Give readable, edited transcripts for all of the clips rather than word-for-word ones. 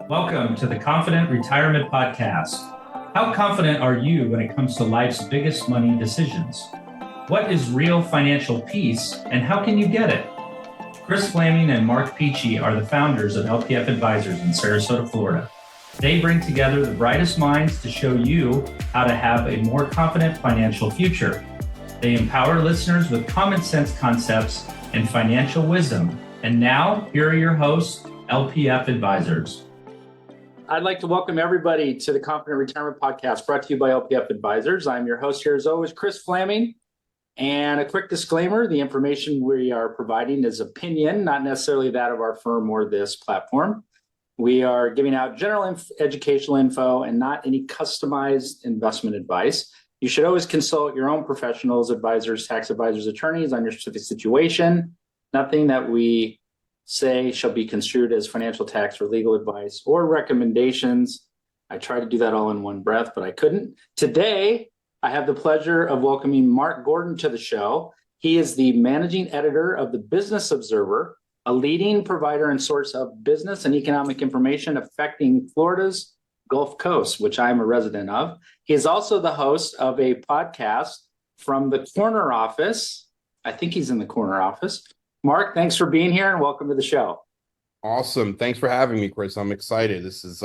Welcome to the Confident Retirement Podcast. How confident are you when it comes to life's biggest money decisions? What is real financial peace and how can you get it? Chris Flaming and Mark Peachy are the founders of LPF Advisors in Sarasota, Florida. They bring together the brightest minds to show you how to have a more confident financial future. They empower listeners with common sense concepts and financial wisdom. And now, here are your hosts, LPF Advisors. I'd like to welcome everybody to the Confident Retirement Podcast brought to you by LPF Advisors. I'm your host here as always, Chris Flaming. And a quick disclaimer, the information we are providing is opinion, not necessarily that of our firm or this platform. We are giving out general educational info and not any customized investment advice. You should always consult your own professionals, advisors, tax advisors, attorneys on your specific situation. Nothing that we say shall be construed as financial, tax, or legal advice or recommendations. I tried to do that all in one breath, but I couldn't. Today, I have the pleasure of welcoming Mark Gordon to the show. He is the managing editor of the Business Observer, a leading provider and source of business and economic information affecting Florida's Gulf Coast, which I'm a resident of. He is also the host of a podcast from the corner office. I think he's in the corner office. Mark, thanks for being here and welcome to the show. Awesome. Thanks for having me, Chris. I'm excited. This is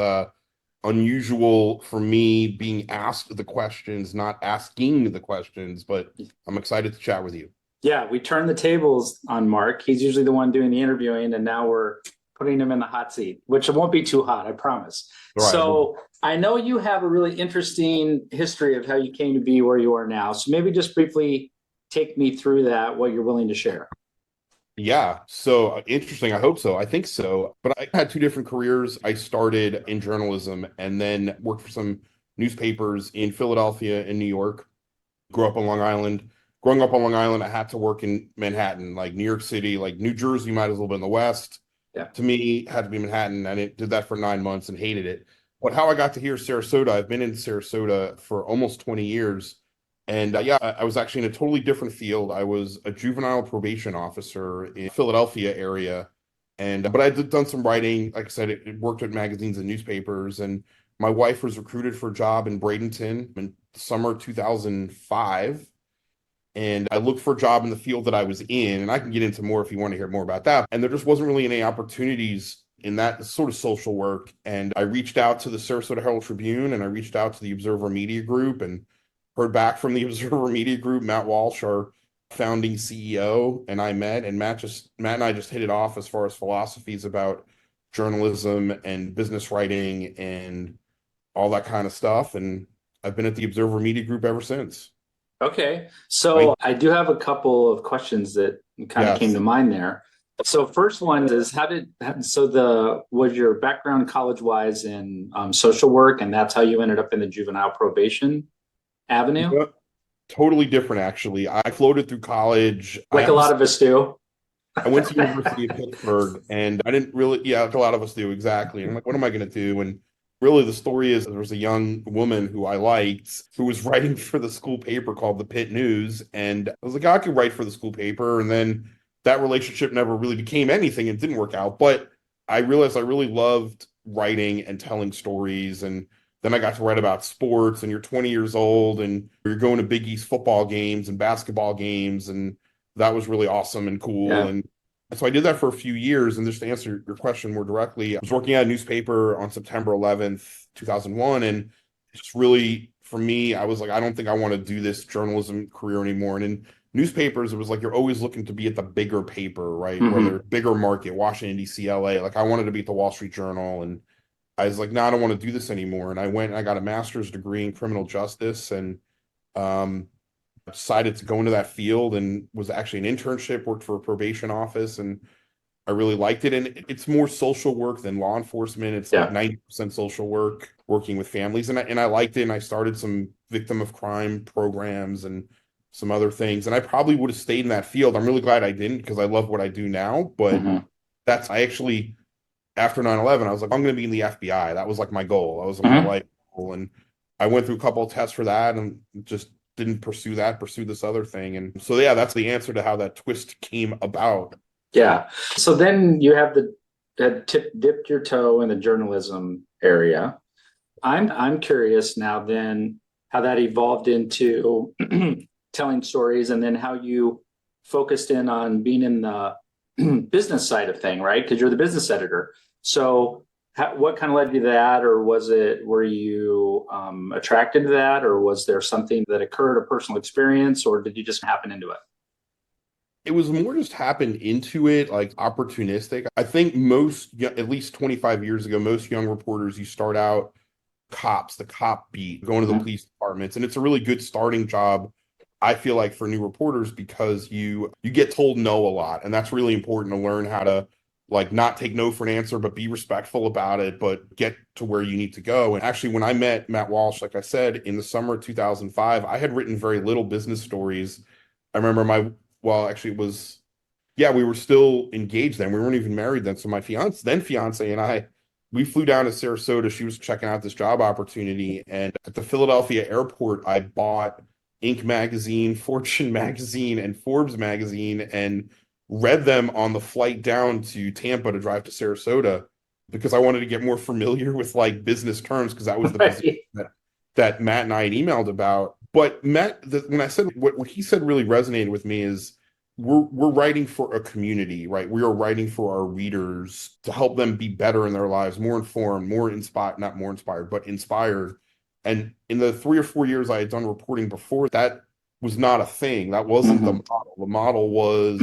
unusual for me being asked the questions, not asking the questions, but I'm excited to chat with you. Yeah, we turned the tables on Mark. He's usually the one doing the interviewing, and now we're putting him in the hot seat, which won't be too hot, I promise. Right. So I know you have a really interesting history of how you came to be where you are now. So maybe just briefly take me through that, what you're willing to share. Yeah, so interesting. I hope so. I think so. But I had two different careers. I started in journalism and then worked for some newspapers in Philadelphia and New York. Grew up on Long Island. Growing up on Long Island, I had to work in Manhattan, like New York City, like New Jersey might as well be in the West. Yeah. To me, had to be Manhattan, and it did that for 9 months and hated it. But how I got to here, Sarasota, I've been in Sarasota for almost 20 years. And I was actually in a totally different field. I was a juvenile probation officer in Philadelphia area. But I done some writing. Like I said, it worked at magazines and newspapers. And my wife was recruited for a job in Bradenton in summer 2005. And I looked for a job in the field that I was in. And I can get into more if you want to hear more about that. And there just wasn't really any opportunities in that sort of social work. And I reached out to the Sarasota Herald Tribune and I reached out to the Observer Media Group and heard back from the Observer Media Group. Matt Walsh, our founding CEO, and I met, and Matt and I just hit it off as far as philosophies about journalism and business writing and all that kind of stuff. And I've been at the Observer Media Group ever sin's. Okay. So I do have a couple of questions that kind of came to mind there. So first one is was your background college-wise in social work, and that's how you ended up in the juvenile probation avenue? Yeah, totally different, actually. I floated through college. Like a lot of us do. I went to the University of Pittsburgh, and I didn't really, like a lot of us do, exactly. And I'm like, what am I going to do? And really, the story is there was a young woman who I liked who was writing for the school paper called the Pitt News. And I was like, I could write for the school paper. And then that relationship never really became anything. It didn't work out. But I realized I really loved writing and telling stories. And then I got to write about sports, and you're 20 years old and you're going to Big East football games and basketball games. And that was really awesome and cool. Yeah. And so I did that for a few years. And just to answer your question more directly, I was working at a newspaper on September 11th, 2001. And just really, for me, I was like, I don't think I want to do this journalism career anymore. And in newspapers, it was like, you're always looking to be at the bigger paper, right? Mm-hmm. Where they're bigger market, Washington, D.C., LA. Like I wanted to be at the Wall Street Journal. And I was like, no, I don't want to do this anymore. And I went and I got a master's degree in criminal justice and decided to go into that field, and was actually an internship, worked for a probation office, and I really liked it. And it's more social work than law enforcement. It's like 90% social work, working with families. And I liked it. And I started some victim of crime programs and some other things. And I probably would have stayed in that field. I'm really glad I didn't, because I love what I do now. But I actually, after 9/11, I was like, I'm going to be in the FBI. That was like my goal. That was my life goal. And I went through a couple of tests for that and just didn't pursue this other thing. And so, that's the answer to how that twist came about. Yeah. So then you have the dipped your toe in the journalism area. I'm curious now then how that evolved into telling stories, and then how you focused in on being in the business side of thing, right? Because you're the business editor. So what kind of led you to that, or were you attracted to that, or was there something that occurred, a personal experience, or did you just happen into it? It was more just happened into it, like opportunistic. I think at least 25 years ago, most young reporters, you start out cops, the cop beat, going to the Mhm. police departments. And it's a really good starting job, I feel like, for new reporters because you get told no a lot. And that's really important to learn how to like not take no for an answer, but be respectful about it, but get to where you need to go. And actually, when I met Matt Walsh, like I said, in the summer of 2005, I had written very little business stories. I remember actually it was, yeah, we were still engaged then. We weren't even married then. So my fiance and I, we flew down to Sarasota. She was checking out this job opportunity. And at the Philadelphia airport, I bought Inc. magazine, Fortune magazine, and Forbes magazine and read them on the flight down to Tampa to drive to Sarasota because I wanted to get more familiar with like business terms because that was the position Right. that Matt and I had emailed about. But when I said what he said really resonated with me is we're writing for a community, right? We are writing for our readers to help them be better in their lives, more informed, more inspired, not more inspired, but inspired. And in the 3 or 4 years I had done reporting before, that was not a thing. That wasn't the Mhm. model. The model was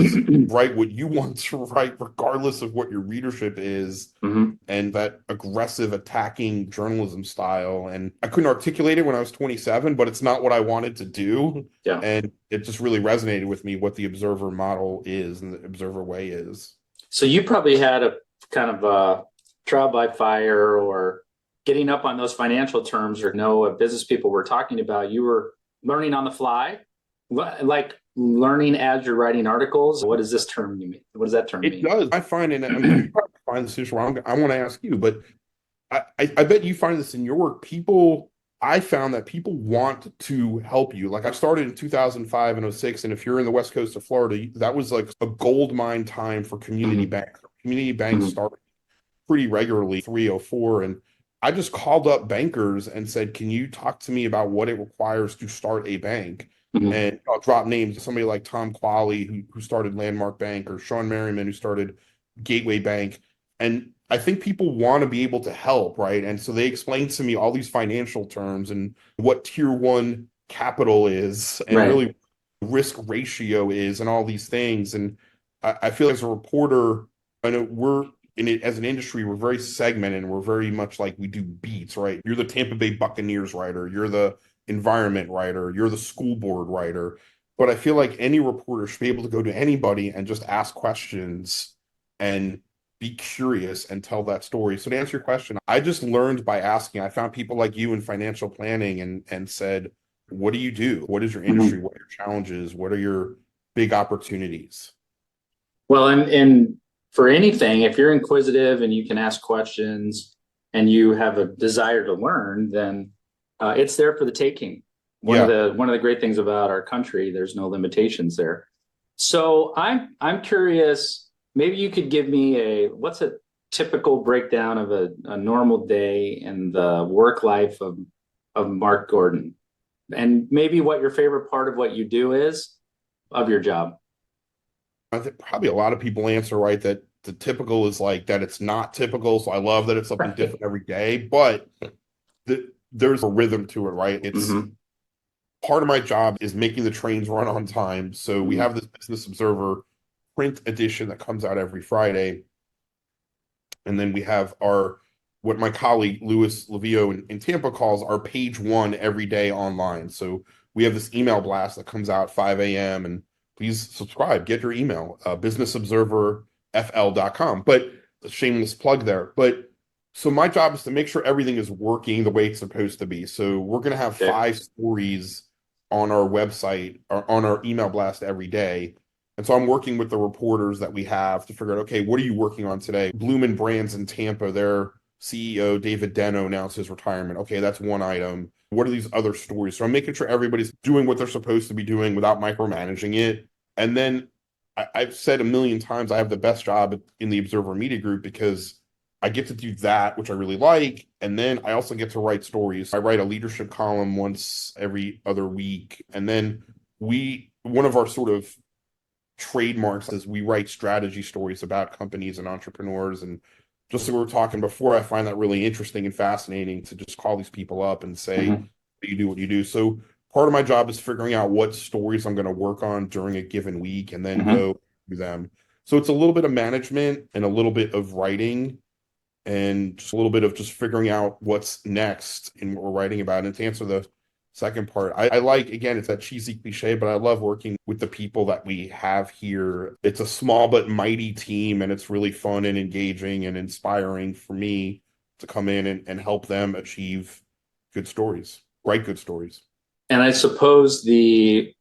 write what you want to write, regardless of what your readership is, Mhm. and that aggressive attacking journalism style. And I couldn't articulate it when I was 27, but it's not what I wanted to do. Yeah. And it just really resonated with me what the Observer model is and the Observer way is. So you probably had a kind of a trial by fire, or getting up on those financial terms, or know what business people were talking about. You were learning on the fly, like learning as you're writing articles. What does this term mean? What does that term It mean? does. I find, and you probably find this issue. I want to ask you, but I bet you find this in your work. I found that people want to help you. Like I started in 2005 and '06, and if you're in the west coast of Florida, that was like a gold mine time for community Mhm. banks. Community banks Mhm. started pretty regularly, 304. And I just called up bankers and said, can you talk to me about what it requires to start a bank? Mhm. And I'll drop names, somebody like Tom Qualley, who started Landmark Bank, or Sean Merriman, who started Gateway Bank. And I think people want to be able to help, right? And so they explained to me all these financial terms and what tier one capital is, and Right. really risk ratio is, and all these things. And I feel as a reporter, I know we're in it as an industry, we're very segmented and we're very much like we do beats, right? You're the Tampa Bay Buccaneers writer, you're the environment writer, you're the school board writer. But I feel like any reporter should be able to go to anybody and just ask questions and be curious and tell that story. So to answer your question, I just learned by asking. I found people like you in financial planning and said, what do you do? What is your industry? Mhm. What are your challenges? What are your big opportunities? Well, and for anything, if you're inquisitive and you can ask questions and you have a desire to learn, then it's there for the taking. Yeah. One of the great things about our country, there's no limitations there. So I'm curious. Maybe you could give me what's a typical breakdown of a normal day in the work life of Mark Gordon, and maybe what your favorite part of what you do is of your job. I think probably a lot of people answer right that the typical is like that it's not typical. So I love that it's something Right. different every day, but there's a rhythm to it, right? It's Hmm. part of my job is making the trains run on time. So we Hmm. have this Business Observer print edition that comes out every Friday. And then we have what my colleague Louis Levio in Tampa calls our page one every day online. So we have this email blast that comes out 5 a.m. and please subscribe, get your email, businessobserverfl.com. But a shameless plug there. But so my job is to make sure everything is working the way it's supposed to be. So we're going to have Okay. 5 stories on our website or on our email blast every day. And so I'm working with the reporters that we have to figure out, okay, what are you working on today? Bloomin' Brands in Tampa, their CEO, David Deno, announced his retirement. Okay, that's one item. What are these other stories? So I'm making sure everybody's doing what they're supposed to be doing without micromanaging it. And then I've said a million times I have the best job in the Observer Media Group because I get to do that, which I really like. And then I also get to write stories. I write a leadership column once every other week. And then one of our sort of trademarks is we write strategy stories about companies and entrepreneurs. And just like we were talking before, I find that really interesting and fascinating to just call these people up and say, Mhm. you do what you do. So part of my job is figuring out what stories I'm going to work on during a given week and then Mhm. go through them. So it's a little bit of management and a little bit of writing and just a little bit of just figuring out what's next in what we're writing about. And to answer the second part, I like, again, it's that cheesy cliche, but I love working with the people that we have here. It's a small but mighty team, and it's really fun and engaging and inspiring for me to come in and help them achieve good stories, write good stories. And I suppose the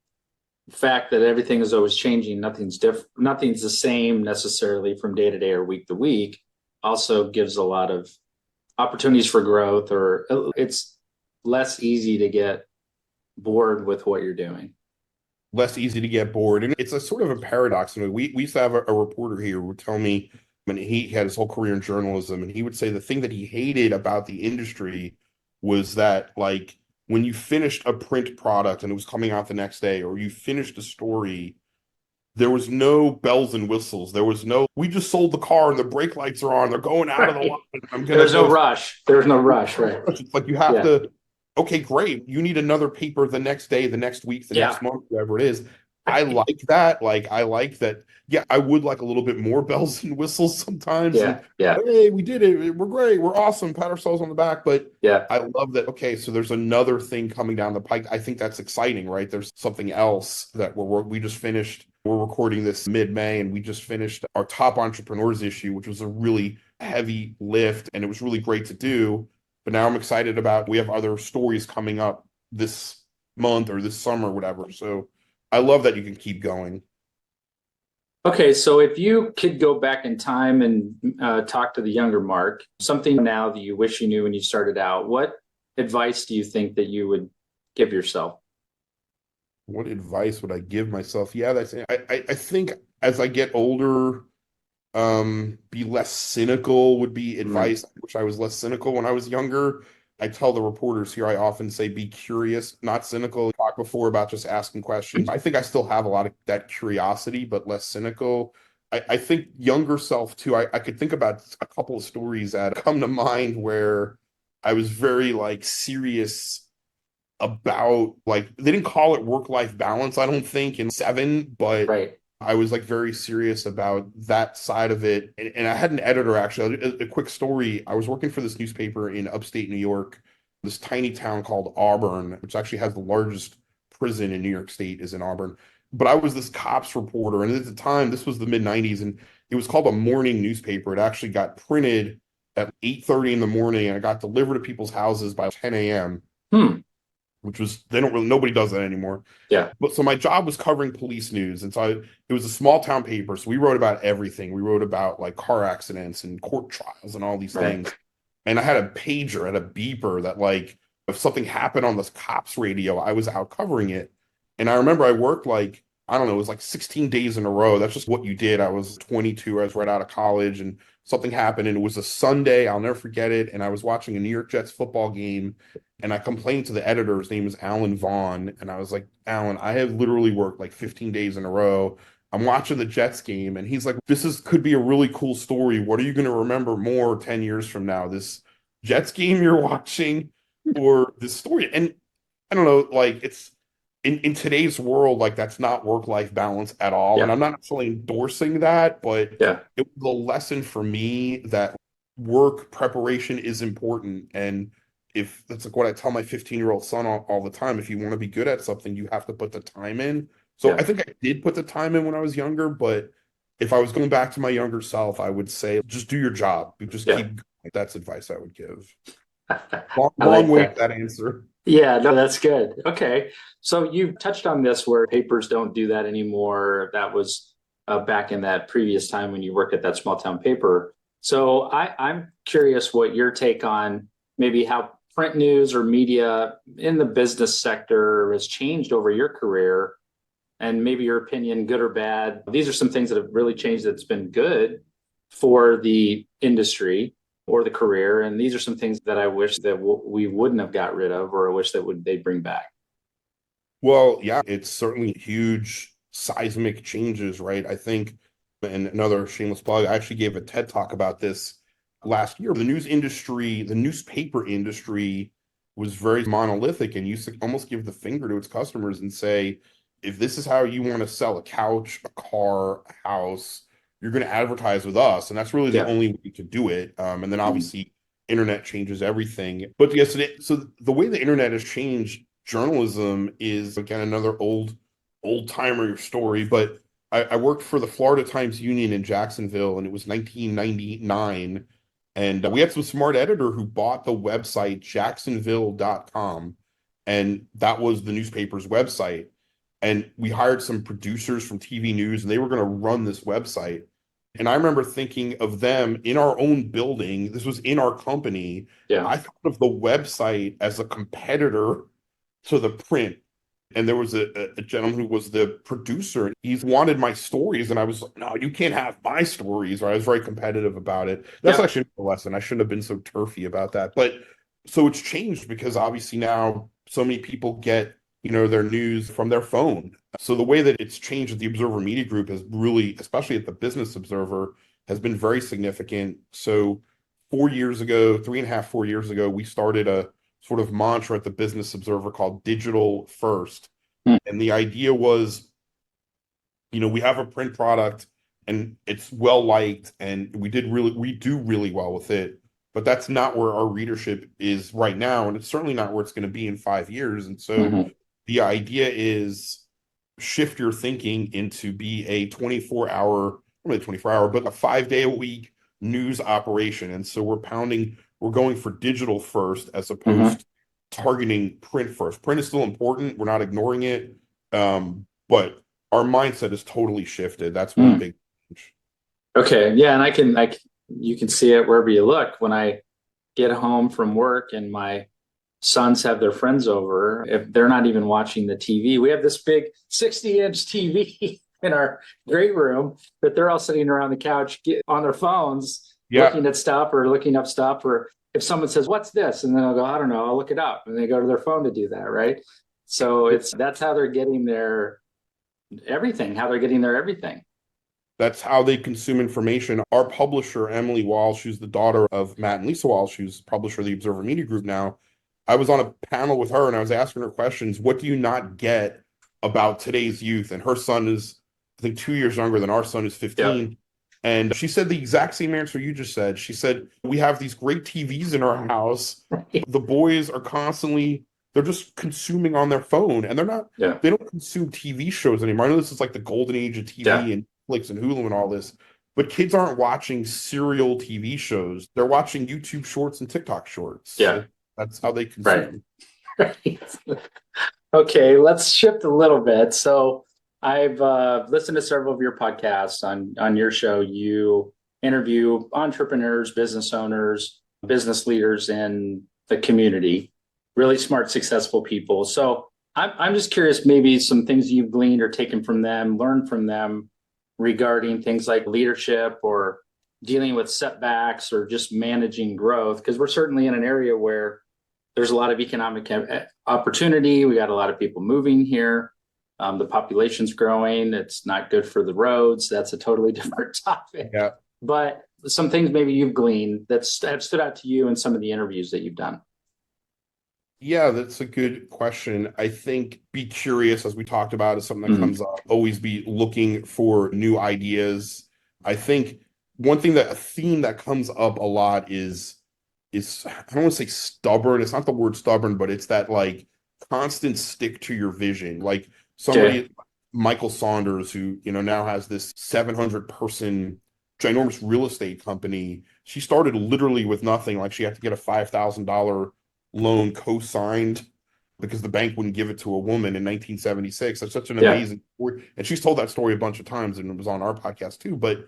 fact that everything is always changing, nothing's different, nothing's the same necessarily from day to day or week to week, also gives a lot of opportunities for growth, or it's less easy to get bored with what you're doing. Less easy to get bored. And it's a sort of a paradox. We used to have a reporter here who would tell me when he had his whole career in journalism, and he would say the thing that he hated about the industry was that, like, when you finished a print product and it was coming out the next day, or you finished a story, there was no bells and whistles. There was no, we just sold the car and the brake lights are on. They're going out of the Right. lot. I'm going to There's no go. rush. There's no rush, right? It's like you have Yeah. to, okay, great. You need another paper the next day, the next week, the Yeah. next month, whatever it is. I like that. Like, I like that. Yeah, I would like a little bit more bells and whistles sometimes. Yeah. And Yeah. hey, we did it. We're great. We're awesome. Pat ourselves on the back. But Yeah. I love that. Okay, so there's another thing coming down the pike. I think that's exciting, right? There's something else that we just finished. We're recording this mid-May, and we just finished our top entrepreneurs issue, which was a really heavy lift, and it was really great to do. But now I'm excited about, we have other stories coming up this month or this summer, whatever. So I love that you can keep going. Okay, so if you could go back in time and talk to the younger Mark, something now that you wish you knew when you started out, what advice do you think that you would give yourself? What advice would I give myself? Yeah, I think as I get older, be less cynical would be Mm, advice. I wish I was less cynical when I was younger. I tell the reporters here, I often say, be curious, not cynical. Talked before about just asking questions. I think I still have a lot of that curiosity, but less cynical. I think younger self too. I could think about a couple of stories that come to mind where I was very like serious about, like, they didn't call it work-life balance, I don't think, in seven, but right. I was like very serious about that side of it. And I had an editor, actually. A quick story. I was working for this newspaper in upstate New York, this tiny town called Auburn, which actually has the largest prison in New York State is in Auburn. But I was this cops reporter. And at the time, this was the mid 90s, and it was called a morning newspaper. It actually got printed at 8:30 in the morning, and it got delivered to people's houses by 10 a.m., Hmm. which was, they don't really, nobody does that anymore. Yeah. But so my job was covering police news. And so it was a small town paper. So we wrote about everything. We wrote about like car accidents and court trials and all these Right. things. And I had a pager, I had a beeper that, like, if something happened on this cops radio, I was out covering it. And I remember I worked like, I don't know, it was like 16 days in a row. That's just what you did. I was 22. I was right out of college, and something happened, and it was a Sunday. I'll never forget it. And I was watching a New York Jets football game, and I complained to the editor. His name is Alan Vaughn. And I was like, Alan, I have literally worked like 15 days in a row. I'm watching the Jets game. And he's like, could be a really cool story. What are you going to remember more 10 years from now? This Jets game you're watching, or this story? And I don't know, like, it's in today's world, like, that's not work-life balance at all. And Yeah. I'm not necessarily endorsing that, but Yeah. it was a lesson for me that work preparation is important. And if that's like what I tell my 15-year-old son all the time, if you want to be good at something, you have to put the time in. So Yeah. I think I did put the time in when I was younger, but if I was going back to my younger self, I would say just do your job. You just Yeah. keep going. That's advice I would give. I Long like way to that. that answer. Yeah, no, that's good. Okay. So you touched on this where papers don't do that anymore. That was back in that previous time when you worked at that small town paper. So I'm curious what your take on maybe how print news or media in the business sector has changed over your career. and maybe your opinion, good or bad. These are some things that have really changed that's been good for the industry or the career. And these are some things that I wish that we wouldn't have got rid of, or I wish that they bring back. Well, yeah, it's certainly huge seismic changes, right? I think, and another shameless plug, I actually gave a TED talk about this last year. The news industry, the newspaper industry was very monolithic and used to almost give the finger to its customers and say, if this is how you want to sell a couch, a car, a house, you're going to advertise with us. And that's really the Yeah. only way to do it. And then obviously, internet changes everything. But yes, so the way the internet has changed journalism is, again, another old timer story. But I worked for the Florida Times Union in Jacksonville, and it was 1999. And we had some smart editor who bought the website jacksonville.com, and that was the newspaper's website. And we hired some producers from TV News, and they were going to run this website. And I remember thinking of them in our own building. This was in our company. Yeah. I thought of the website as a competitor to the print. And there was a gentleman who was the producer. He wanted my stories, and I was like, no, you can't have my stories. Or I was very competitive about it. That's Yeah. actually a lesson. I shouldn't have been so turfy about that. But so it's changed because obviously now so many people get, their news from their phone. So the way that it's changed at the Observer Media Group has really, especially at the Business Observer, has been very significant. So 4 years ago, 3.5, 4 years ago, we started a sort of mantra at the Business Observer called digital first. Hmm. And the idea was, we have a print product and it's well liked and we do really well with it, but that's not where our readership is right now. And it's certainly not where it's going to be in 5 years. And so the idea is shift your thinking into be a 24-hour, not really 24-hour, but a 5-day-a-week news operation. And so we're going for digital first as opposed to targeting print first. Print is still important. We're not ignoring it. But our mindset is totally shifted. That's one big change. Okay. Yeah. And you can see it wherever you look. When I get home from work and my sons have their friends over, if they're not even watching the TV, we have this big 60-inch TV in our great room, but they're all sitting around the couch on their phones, looking at stuff or looking up stuff. Or if someone says, "What's this?" and then I'll go, "I don't know, I'll look it up." And they go to their phone to do that. Right. So that's how they're getting their everything, That's how they consume information. Our publisher, Emily Walsh, who's the daughter of Matt and Lisa Walsh, who's publisher of the Observer Media Group now, I was on a panel with her and I was asking her questions. What do you not get about today's youth? And her son is, I think, 2 years younger than our son is 15. Yeah. And she said the exact same answer you just said. She said, we have these great TVs in our house. The boys are they're just consuming on their phone, and they don't consume TV shows anymore. I know this is like the golden age of TV and Netflix and Hulu and all this, but kids aren't watching serial TV shows. They're watching YouTube shorts and TikTok shorts. Yeah. That's how they consume. Right. Okay, let's shift a little bit. So I've listened to several of your podcasts. On your show. You interview entrepreneurs, business owners, business leaders in the community, really smart, successful people. So I'm just curious, maybe some things you've gleaned or taken from them, learned from them regarding things like leadership or dealing with setbacks or just managing growth, because we're certainly in an area where there's a lot of economic opportunity. We got a lot of people moving here. The population's growing. It's not good for the roads. That's a totally different topic. Yeah. But some things maybe you've gleaned that have stood out to you in some of the interviews that you've done. Yeah, that's a good question. I think be curious, as we talked about, is something that comes up. Always be looking for new ideas. I think a theme that comes up a lot is I don't want to say stubborn. It's not the word stubborn, but it's that like constant stick to your vision. Like somebody, Michael Saunders, who, now has this 700-person ginormous real estate company. She started literally with nothing. Like she had to get a $5,000 loan co-signed because the bank wouldn't give it to a woman in 1976. That's such an amazing story. And she's told that story a bunch of times, and it was on our podcast too. But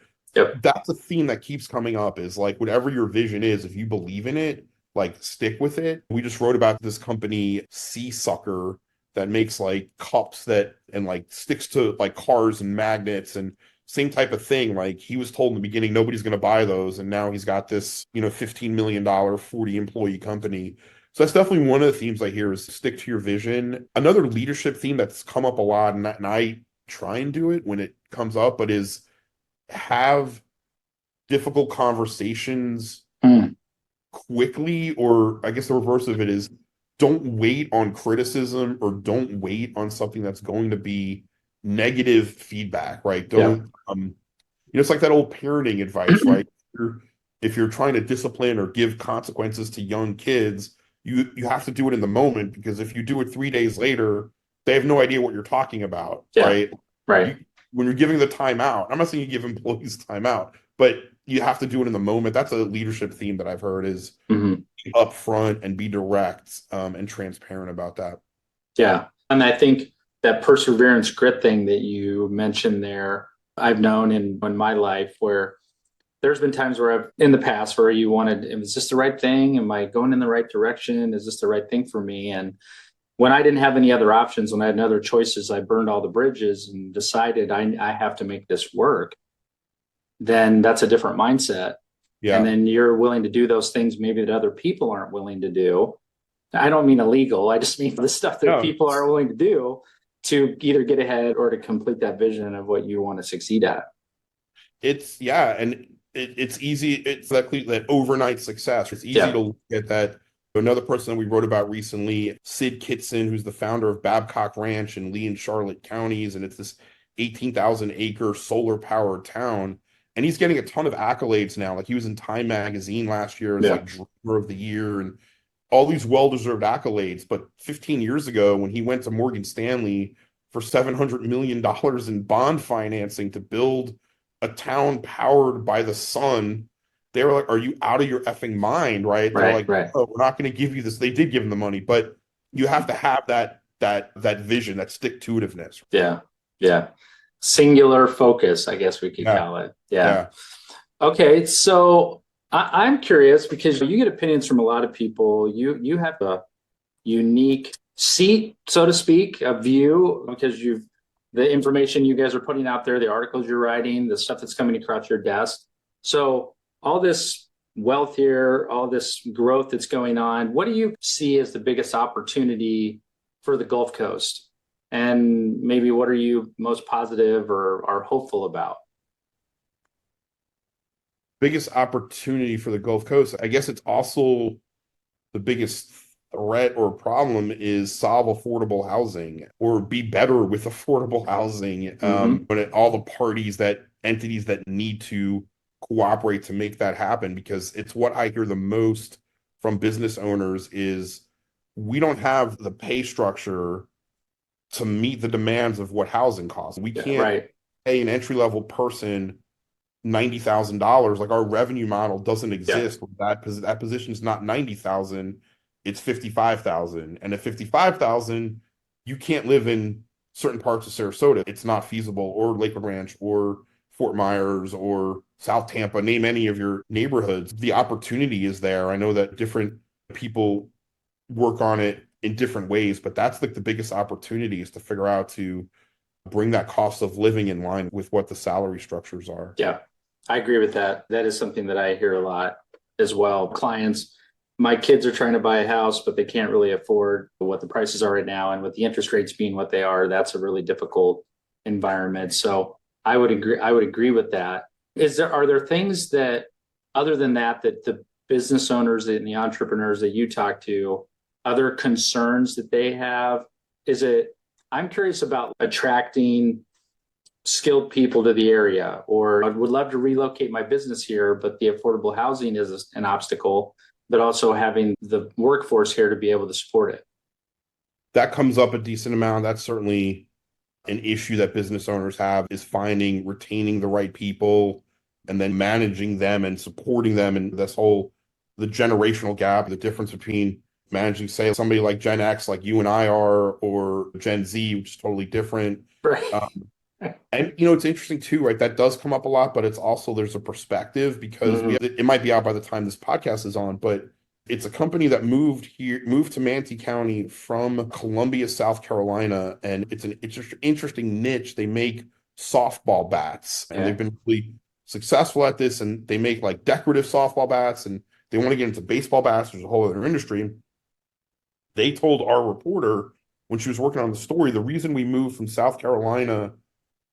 that's a theme that keeps coming up, is like, whatever your vision is, if you believe in it, like, stick with it. We just wrote about this company, Sea Sucker, that makes like cups that and like sticks to like cars and magnets and same type of thing. Like he was told in the beginning, nobody's going to buy those. And now he's got this, $15 million, 40 employee company. So that's definitely one of the themes I hear is stick to your vision. Another leadership theme that's come up a lot, and I try and do it when it comes up, but is have difficult conversations quickly, or I guess the reverse of it is don't wait on criticism or don't wait on something that's going to be negative feedback, right? Don't, it's like that old parenting advice, right? If you're trying to discipline or give consequences to young kids, you have to do it in the moment, because if you do it 3 days later, they have no idea what you're talking about, right? Right. When you're giving the timeout, I'm not saying you give employees timeout, but you have to do it in the moment. That's a leadership theme that I've heard is be upfront and be direct and transparent about that. Yeah. And I think that perseverance grit thing that you mentioned there, I've known in my life where there's been times where I've in the past where you wanted, is this the right thing? Am I going in the right direction? Is this the right thing for me? And when I didn't have any other options, when I had no other choices, I burned all the bridges and decided I have to make this work. Then that's a different mindset. Yeah. And then you're willing to do those things maybe that other people aren't willing to do. I don't mean illegal. I just mean the stuff that people are willing to do to either get ahead or to complete that vision of what you want to succeed at. It's it's easy. It's that overnight success. It's easy to look at that. Another person that we wrote about recently, Sid Kitson, who's the founder of Babcock Ranch in Lee and Charlotte counties. And it's this 18,000 acre solar powered town. And he's getting a ton of accolades now. Like he was in Time magazine last year as like Dreamer of the Year and all these well-deserved accolades. But 15 years ago, when he went to Morgan Stanley for $700 million in bond financing to build a town powered by the sun, they were like, are you out of your effing mind, right? They're like, oh, we're not going to give you this. They did give him the money, but you have to have that vision, that stick-to-itiveness. Yeah. Singular focus, I guess we could call it. Yeah. Okay, so I'm curious because you get opinions from a lot of people. You have a unique seat, so to speak, a view, because the information you guys are putting out there, the articles you're writing, the stuff that's coming across your desk. So all this wealth here, all this growth that's going on, what do you see as the biggest opportunity for the Gulf Coast? And maybe what are you most positive or are hopeful about? Biggest opportunity for the Gulf Coast, I guess it's also the biggest threat or problem is solve affordable housing or be better with affordable housing. When all the entities that need to cooperate to make that happen, because it's what I hear the most from business owners is we don't have the pay structure to meet the demands of what housing costs. We can't pay an entry-level person $90,000. Like our revenue model doesn't exist. That position is not 90,000, it's 55,000. And at 55,000, you can't live in certain parts of Sarasota. It's not feasible, or Lakewood Ranch or Fort Myers or South Tampa, name any of your neighborhoods. The opportunity is there. I know that different people work on it in different ways, but that's like the biggest opportunity is to figure out to bring that cost of living in line with what the salary structures are. Yeah, I agree with that. That is something that I hear a lot as well. Clients, my kids are trying to buy a house, but they can't really afford what the prices are right now. And with the interest rates being what they are, that's a really difficult environment. So I would agree with that. Are there things that, other than that the business owners and the entrepreneurs that you talk to, other concerns that they have? I'm curious about attracting skilled people to the area, or I would love to relocate my business here, but the affordable housing is an obstacle, but also having the workforce here to be able to support it. That comes up a decent amount. That's certainly an issue that business owners have, is retaining the right people and then managing them and supporting them. And the generational gap, the difference between managing, say, somebody like Gen X, like you and I are, or Gen Z, which is totally different. Right. And, it's interesting too, right? That does come up a lot, but it's also, there's a perspective because it might be out by the time this podcast is on, but It's a company that moved to Manatee County from Columbia, South Carolina, and it's an interesting niche. They make softball bats, and they've been really successful at this. And they make like decorative softball bats, and they want to get into baseball bats. There's a whole other industry. They told our reporter when she was working on the story, the reason we moved from South Carolina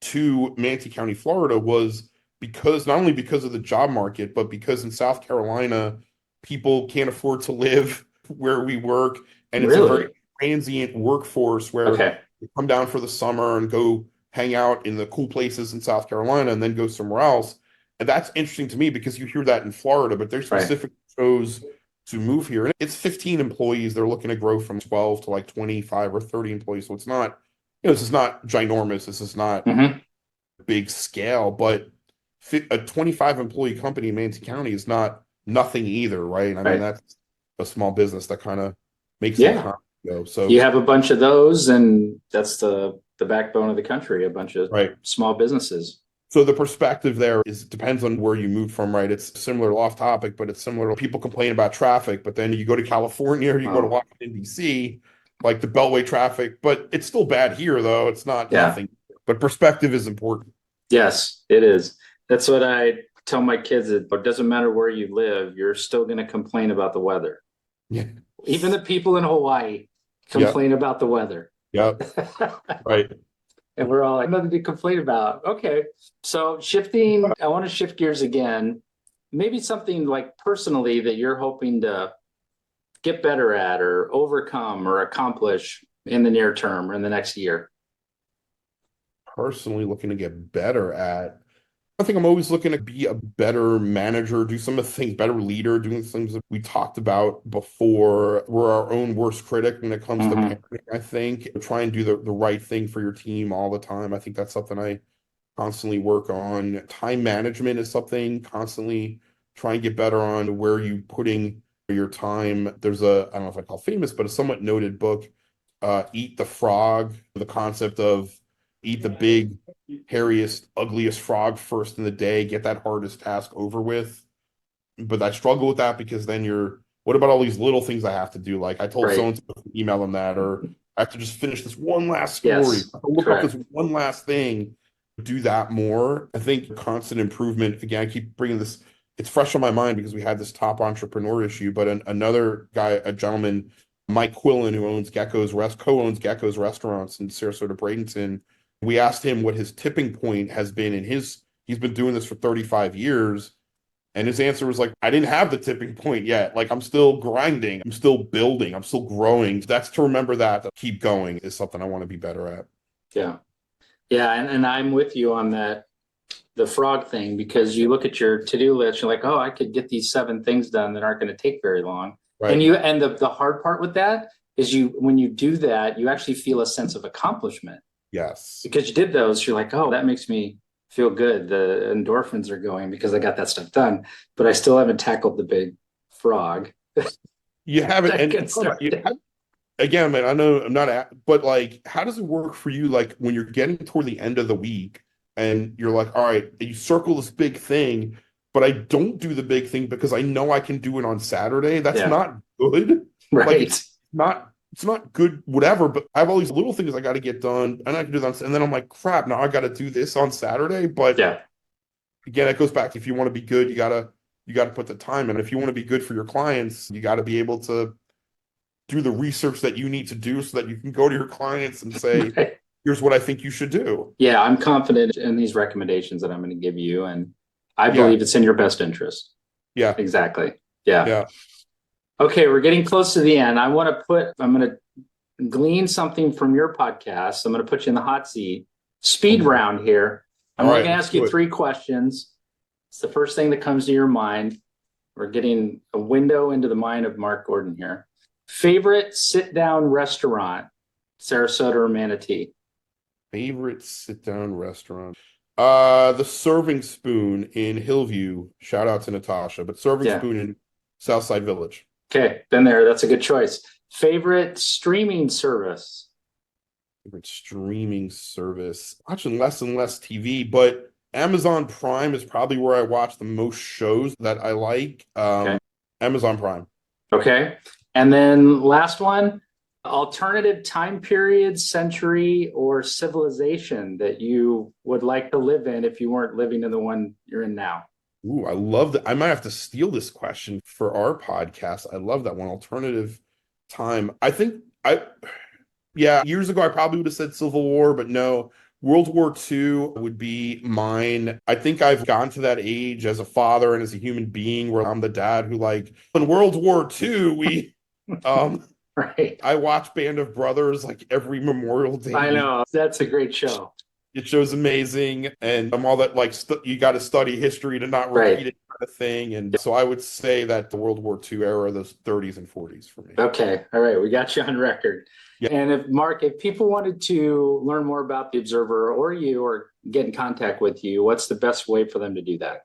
to Manatee County, Florida, was because not only because of the job market, but because in South Carolina, people can't afford to live where we work. And it's a very transient workforce where they come down for the summer and go hang out in the cool places in South Carolina and then go somewhere else. And that's interesting to me because you hear that in Florida, but they're specific chose to move here. And it's 15 employees. They're looking to grow from 12 to like 25 or 30 employees. So it's not, this is not ginormous. This is not big scale, but a 25 employee company in Manatee County is not nothing either, right? I mean, that's a small business that kind of makes the economy go. So you have a bunch of those, and that's the backbone of the country, a bunch of small businesses. So the perspective there depends on where you moved from, right? It's similar, off topic, but it's similar to people complain about traffic, but then you go to California or you go to Washington, D.C., like the Beltway traffic, but it's still bad here, though. It's not nothing. But perspective is important. Yes, it is. That's what I tell my kids. It doesn't matter where you live, you're still going to complain about the weather. Yeah. Even the people in Hawaii complain about the weather. Yep. Right. And we're all like, nothing to complain about. Okay. So shifting, I want to shift gears again. Maybe something like personally that you're hoping to get better at or overcome or accomplish in the near term or in the next year. Personally looking to get better at, I think I'm always looking to be a better manager, do some of the things, better leader, doing things that we talked about before. We're our own worst critic when it comes to parenting, I think. Try and do the right thing for your team all the time. I think that's something I constantly work on. Time management is something constantly try and get better on. Where you putting your time. There's I don't know if I call famous, but a somewhat noted book, Eat the Frog, the concept of eat the big, hairiest, ugliest frog first in the day, get that hardest task over with. But I struggle with that because then what about all these little things I have to do? Like I told so-and-so to email them that, or I have to just finish this one last story. I have to look up this one last thing, do that more. I think constant improvement, again, I keep bringing this, it's fresh on my mind because we had this top entrepreneur issue, but another guy, a gentleman, Mike Quillen, who co-owns Gecko's restaurants in Sarasota, Bradenton. We asked him what his tipping point has been he's been doing this for 35 years. And his answer was like, I didn't have the tipping point yet. Like I'm still grinding, I'm still building, I'm still growing. That's to remember that keep going is something I want to be better at. Yeah. Yeah. And I'm with you on that, the frog thing, because you look at your to-do list, you're like, oh, I could get these 7 things done that aren't going to take very long. Right. And the hard part with that is when you do that, you actually feel a sense of accomplishment. Yes. Because you did those, you're like, oh, that makes me feel good. The endorphins are going because I got that stuff done, but I still haven't tackled the big frog. You haven't. Again, man, I know I'm not but like, how does it work for you? Like when you're getting toward the end of the week and you're like, all right, you circle this big thing, but I don't do the big thing because I know I can do it on Saturday. That's not good. Right. Like, it's not good, whatever, but I have all these little things I got to get done, and I can do that. And then I'm like, crap, now I got to do this on Saturday. But again, it goes back to if you want to be good, you got to put the time in. If you want to be good for your clients, you got to be able to do the research that you need to do so that you can go to your clients and say, here's what I think you should do. Yeah, I'm confident in these recommendations that I'm going to give you, and I believe it's in your best interest. Yeah. Exactly. Yeah. Okay, we're getting close to the end. I'm going to glean something from your podcast. I'm going to put you in the hot seat. Speed round here. I'm only going to ask you 3 questions. It's the first thing that comes to your mind. We're getting a window into the mind of Mark Gordon here. Favorite sit-down restaurant, Sarasota or Manatee? Favorite sit-down restaurant? The Serving Spoon in Hillview. Shout out to Natasha, but Serving Spoon in Southside Village. Okay, been there. That's a good choice. Favorite streaming service? Favorite streaming service? Watching less and less TV, but Amazon Prime is probably where I watch the most shows that I like. Amazon Prime. Okay. And then last one, alternative time period, century, or civilization that you would like to live in if you weren't living in the one you're in now. Ooh, I love that. I might have to steal this question for our podcast. I love that one. Alternative time. Yeah, years ago, I probably would have said Civil War, but no, World War II would be mine. I think I've gotten to that age as a father and as a human being where I'm the dad who, like, in World War II, Right. I watch Band of Brothers like every Memorial Day. I know. That's a great show. It show's amazing, and I'm all that, like, you got to study history to not repeat it kind of thing. And so I would say that the World War II era, those 30s and 40s for me. Okay. All right. We got you on record. Yeah. And if people wanted to learn more about the Observer or you or get in contact with you, what's the best way for them to do that?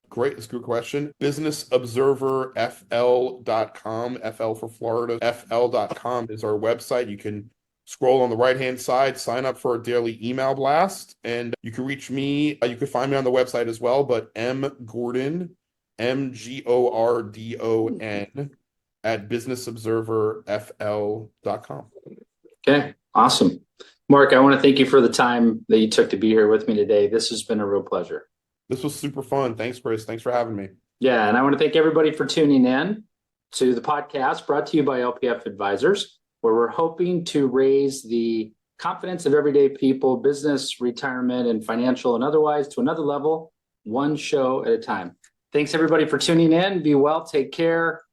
Great. That's a good question. BusinessObserverFL.com, FL for Florida, FL.com is our website. You can scroll on the right-hand side, sign up for our daily email blast, and you can reach me. You can find me on the website as well, but mgordon, MGORDON, at BusinessObserverFL.com. Okay. Awesome. Mark, I want to thank you for the time that you took to be here with me today. This has been a real pleasure. This was super fun. Thanks, Chris. Thanks for having me. Yeah. And I want to thank everybody for tuning in to the podcast brought to you by LPF Advisors, where we're hoping to raise the confidence of everyday people, business, retirement, and financial and otherwise to another level, one show at a time. Thanks, everybody, for tuning in. Be well. Take care.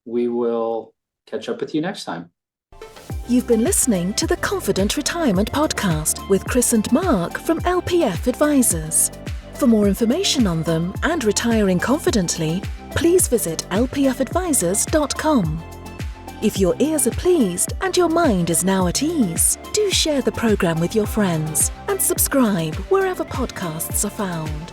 We will catch up with you next time. You've been listening to the Confident Retirement Podcast with Chris and Mark from LPF Advisors. For more information on them and retiring confidently, please visit lpfadvisors.com. If your ears are pleased and your mind is now at ease, do share the program with your friends and subscribe wherever podcasts are found.